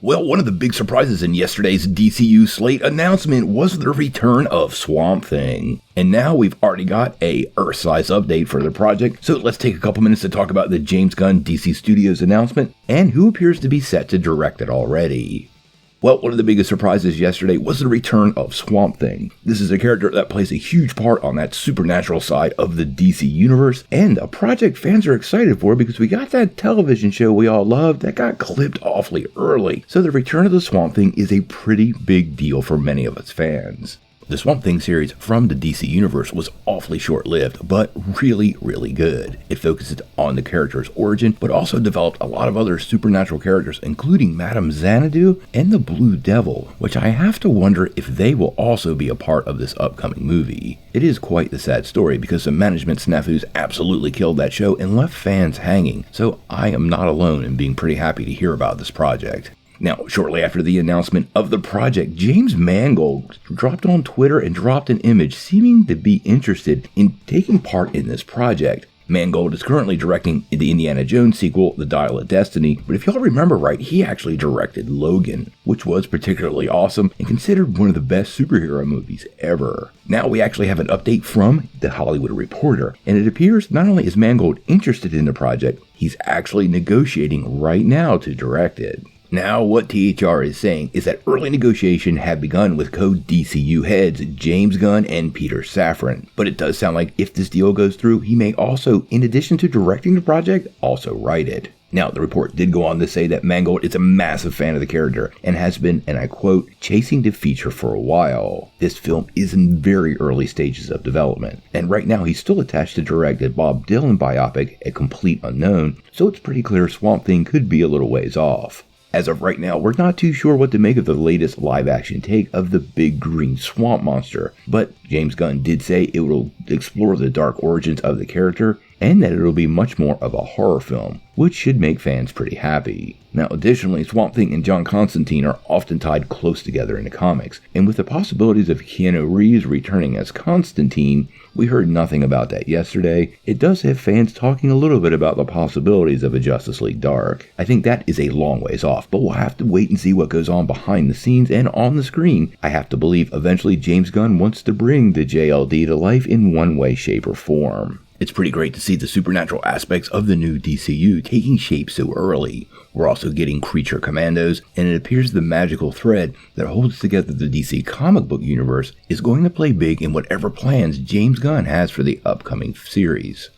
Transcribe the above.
Well, one of the big surprises in yesterday's DCU slate announcement was the return of Swamp Thing. And now we've already got a Earth-size update for the project, so let's take a couple minutes to talk about the James Gunn DC Studios announcement and who appears to be set to direct it already. Well, one of the biggest surprises yesterday was the return of Swamp Thing. This is a character that plays a huge part on that supernatural side of the DC universe, and a project fans are excited for because we got that television show we all loved that got clipped awfully early. So the return of the Swamp Thing is a pretty big deal for many of us fans. The Swamp Thing series from the DC Universe was awfully short-lived, but really, really good. It focused on the character's origin, but also developed a lot of other supernatural characters, including Madame Xanadu and the Blue Devil, which I have to wonder if they will also be a part of this upcoming movie. It is quite the sad story because some management snafus absolutely killed that show and left fans hanging, so I am not alone in being pretty happy to hear about this project. Now, shortly after the announcement of the project, James Mangold dropped on Twitter and dropped an image seeming to be interested in taking part in this project. Mangold is currently directing the Indiana Jones sequel, The Dial of Destiny, but if y'all remember right, he actually directed Logan, which was particularly awesome and considered one of the best superhero movies ever. Now we actually have an update from The Hollywood Reporter, and it appears not only is Mangold interested in the project, he's actually negotiating right now to direct it. Now, what THR is saying is that early negotiations have begun with co-DCU heads James Gunn and Peter Safran, but it does sound like if this deal goes through, he may also, in addition to directing the project, also write it. Now, the report did go on to say that Mangold is a massive fan of the character and has been, and I quote, chasing the feature for a while. This film is in very early stages of development, and right now he's still attached to direct a Bob Dylan biopic, A Complete Unknown, so it's pretty clear Swamp Thing could be a little ways off. As of right now, we're not too sure what to make of the latest live-action take of the big green swamp monster, but James Gunn did say it will explore the dark origins of the character and that it'll be much more of a horror film, which should make fans pretty happy. Now, additionally, Swamp Thing and John Constantine are often tied close together in the comics, and with the possibilities of Keanu Reeves returning as Constantine, we heard nothing about that yesterday. It does have fans talking a little bit about the possibilities of a Justice League Dark. I think that is a long ways off, but we'll have to wait and see what goes on behind the scenes and on the screen. I have to believe eventually James Gunn wants to bring the JLD to life in one way, shape, or form. It's pretty great to see the supernatural aspects of the new DCU taking shape so early. We're also getting creature commandos, and it appears the magical thread that holds together the DC comic book universe is going to play big in whatever plans James Gunn has for the upcoming series.